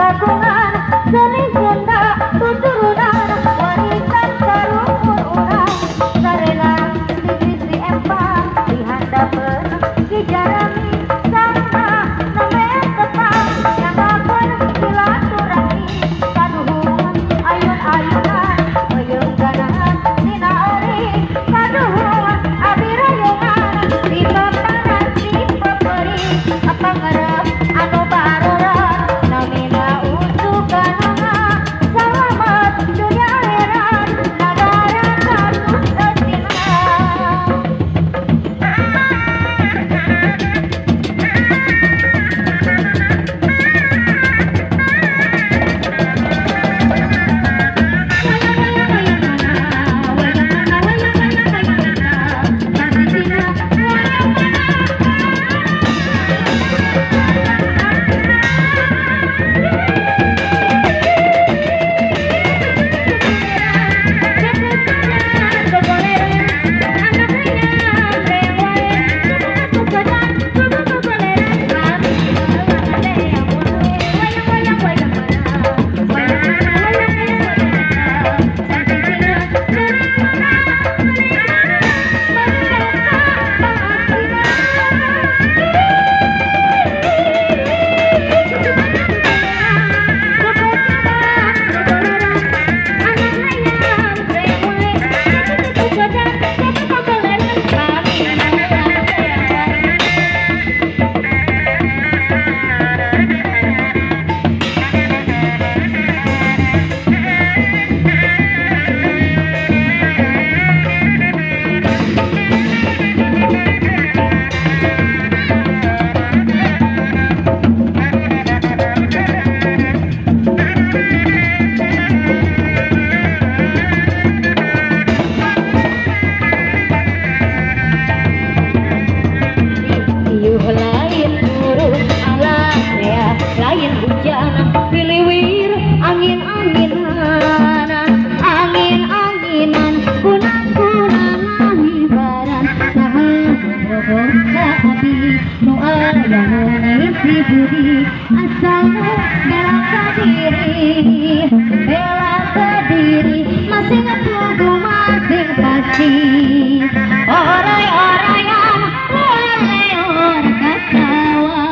kagungan seni senda tuturunan wanita sarung-urungan sarena si empang di handapeun ki jarami sama name tetap nyamakeun silaturahmi kaduhun ayun-ayunan meyeungganan dina euring kaduhun abi rayongan di paparan si paperi apa ngarep anu baroran namina usukanana selamat dunia akhirat nagara katus eutina. Lain hujan piliwir angin-anginan angin-anginan kunang-kunang hibaran saha bohong abi nu aya ngisi budi asal bela kediri masing tunggu masing pasti oray-orayan leor kasawa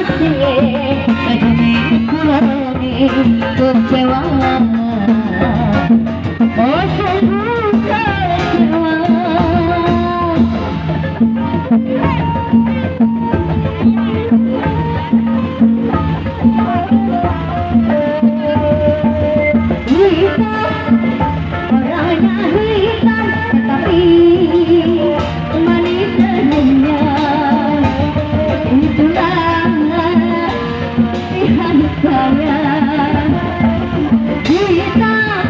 kasih tapi kurangi kecewa. Oh sungguh kecewa. Orangnya hitam tetapi manis senyumnya. Itulah pilihan saya. Hitam,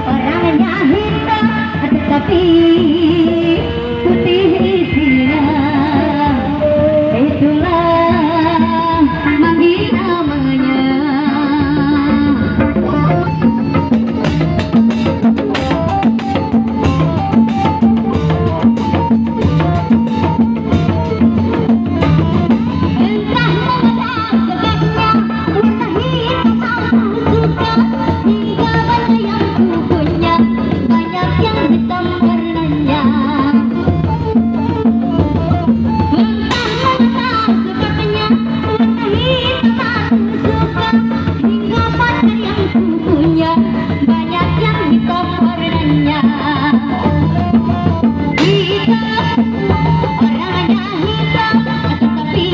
orangnya hitam tetapi putih isinya. Itulah Manggi namanya. Orangnya hitam tetapi